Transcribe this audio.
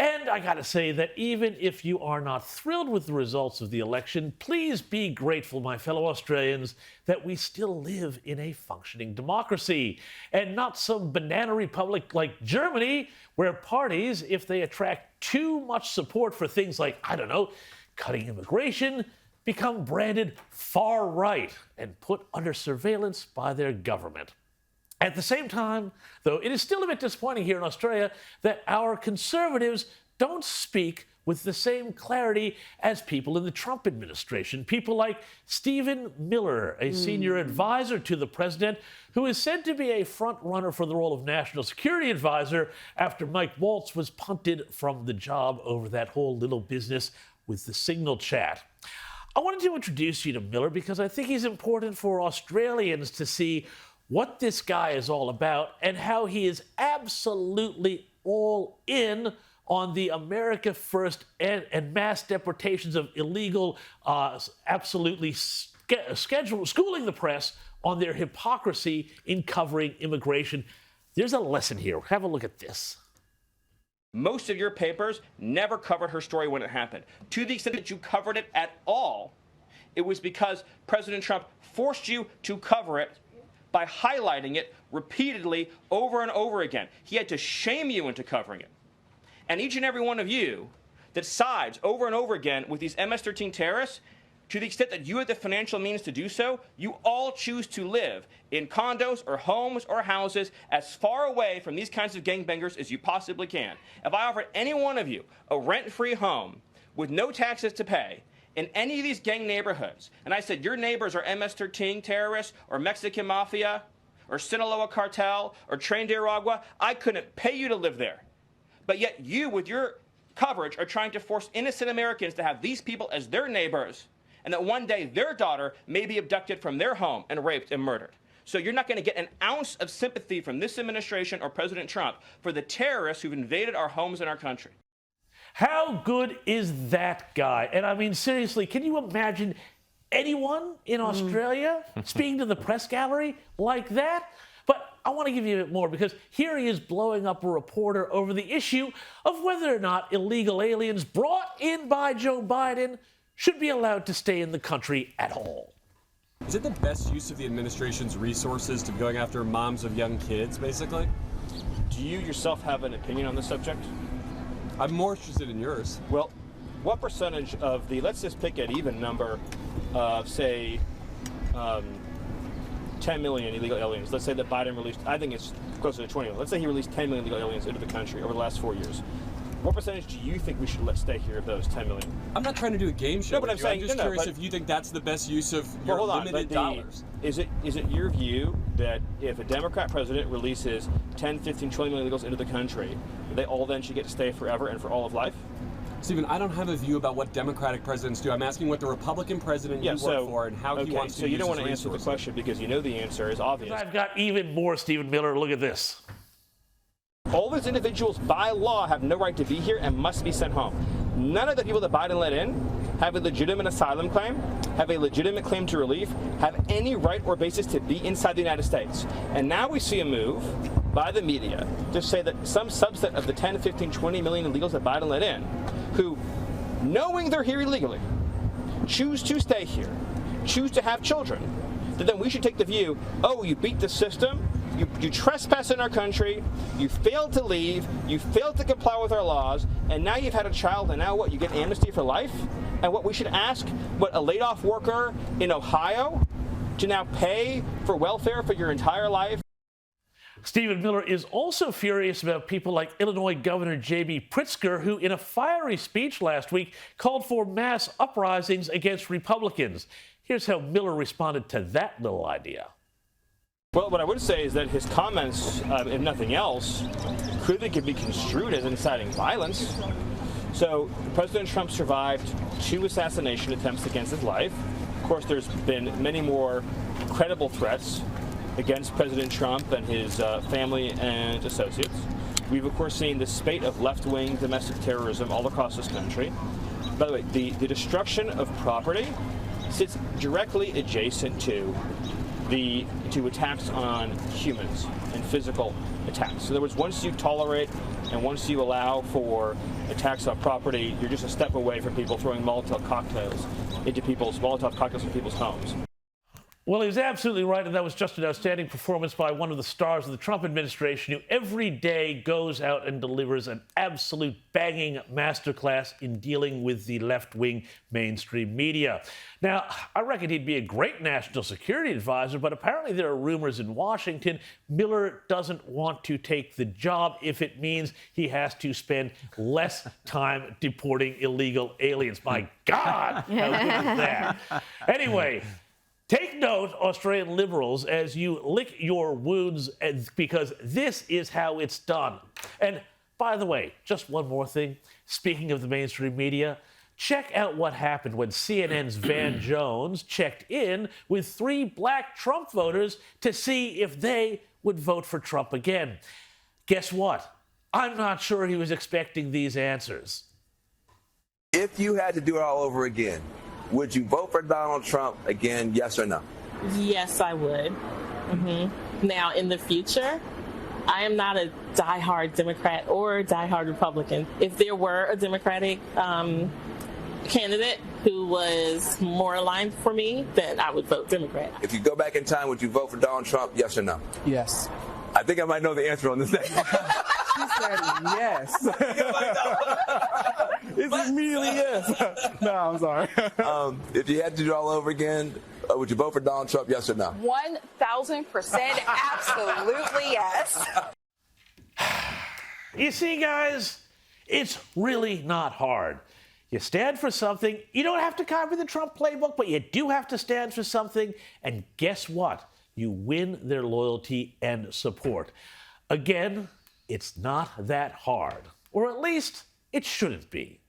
And I gotta say that even if you are not thrilled with the results of the election, please be grateful, my fellow Australians, that we still live in a functioning democracy and not some banana republic like Germany, where parties, if they attract too much support for things like, I don't know, cutting immigration, become branded far right and put under surveillance by their government. At the same time, though, it is still a bit disappointing here in Australia that our conservatives don't speak with the same clarity as people in the Trump administration. People like Stephen Miller, a senior advisor to the president, who is said to be a front runner for the role of national security advisor after Mike Waltz was punted from the job over that whole little business with the Signal chat. I wanted to introduce you to Miller because I think he's important for Australians to see what this guy is all about and how he is absolutely all in on the America First and mass deportations of illegal, absolutely schooling the press on their hypocrisy in covering immigration. There's a lesson here. Have a look at this. Most of your papers never covered her story when it happened. To the extent that you covered it at all, it was because President Trump forced you to cover it by highlighting it repeatedly over and over again. He had to shame you into covering it. And each and every one of you that sides over and over again with these MS-13 terrorists, to the extent that you have the financial means to do so, you all choose to live in condos or homes or houses as far away from these kinds of gangbangers as you possibly can. If I offered any one of you a rent-free home with no taxes to pay in any of these gang neighborhoods, and I said your neighbors are MS-13 terrorists or Mexican mafia or Sinaloa cartel or Tren de Aragua, I couldn't pay you to live there. But yet you, with your coverage, are trying to force innocent Americans to have these people as their neighbors, and that one day their daughter may be abducted from their home and raped and murdered. So you're not going to get an ounce of sympathy from this administration or President Trump for the terrorists who've invaded our homes and our country. How good is that guy? And I mean, seriously, can you imagine anyone in Australia speaking to the press gallery like that? But I want to give you a bit more because here he is blowing up a reporter over the issue of whether or not illegal aliens brought in by Joe Biden should be allowed to stay in the country at all. Is it the best use of the administration's resources to be going after moms of young kids, basically? Do you yourself have an opinion on this subject? I'm more interested in yours. Well, what percentage of the, let's just pick an even number of, say, 10 million illegal aliens. Let's say that Biden released, I think it's closer to 20 million. Let's say he released 10 million illegal aliens into the country over the last 4 years. What percentage do you think we should let stay here of those 10 million? I'm not trying to do a game show. No, but I'm saying, I'm just curious if you think that's the best use of your limited dollars. Is it your view that if a Democrat president releases 10, 15, 20 million illegals into the country, they all then should get to stay forever and for all of life? Stephen, I don't have a view about what Democratic presidents do. I'm asking what the Republican president you work for and how he wants to use his resources. So you don't want to answer the question because you know the answer is obvious. I've got even more Stephen Miller. Look at this. All those individuals by law have no right to be here and must be sent home. None of the people that Biden let in have a legitimate asylum claim, have a legitimate claim to relief, have any right or basis to be inside the United States. And now we see a move by the media to say that some subset of the 10, 15, 20 million illegals that Biden let in, who, knowing they're here illegally, choose to stay here, choose to have children, that then we should take the view, oh, you beat the system, you trespass in our country, you failed to leave, you failed to comply with our laws, and now you've had a child, and now what, you get amnesty for life? And what we should ask, what, a laid-off worker in Ohio to now pay for welfare for your entire life? Stephen Miller is also furious about people like Illinois Governor J.B. Pritzker, who in a fiery speech last week called for mass uprisings against Republicans. Here's how Miller responded to that little idea. Well, what I would say is that his comments, if nothing else, could be construed as inciting violence. So President Trump survived 2 assassination attempts against his life. Of course, there's been many more credible threats against President Trump and his family and associates. We've, of course, seen the spate of left-wing domestic terrorism all across this country. By the way, the destruction of property sits directly adjacent to attacks on humans and physical attacks. So in other words, once you tolerate And once you allow for attacks on property, you're just a step away from people throwing Molotov cocktails into people's homes. Well, he was absolutely right, and that was just an outstanding performance by one of the stars of the Trump administration who every day goes out and delivers an absolute banging masterclass in dealing with the left-wing mainstream media. Now, I reckon he'd be a great national security advisor, but apparently there are rumors in Washington Miller doesn't want to take the job if it means he has to spend less time deporting illegal aliens. My God, how good is that? Anyway, take note, Australian Liberals, as you lick your wounds, because this is how it's done. And by the way, just one more thing. Speaking of the mainstream media, check out what happened when CNN's Van Jones checked in with 3 black Trump voters to see if they would vote for Trump again. Guess what? I'm not sure he was expecting these answers. If you had to do it all over again, would you vote for Donald Trump again, yes or no? Yes, I would. Now, in the future, I am not a diehard Democrat or a diehard Republican. If there were a Democratic candidate who was more aligned for me, then I would vote Democrat. If you go back in time, would you vote for Donald Trump, yes or no? Yes. I think I might know the answer on this thing. She said yes. It's immediately yes. No, I'm sorry. If you had to do it all over again, would you vote for Donald Trump, yes or no? 1,000% absolutely yes. You see, guys, it's really not hard. You stand for something. You don't have to copy the Trump playbook, but you do have to stand for something. And guess what? You win their loyalty and support. Again, it's not that hard, or at least it shouldn't be.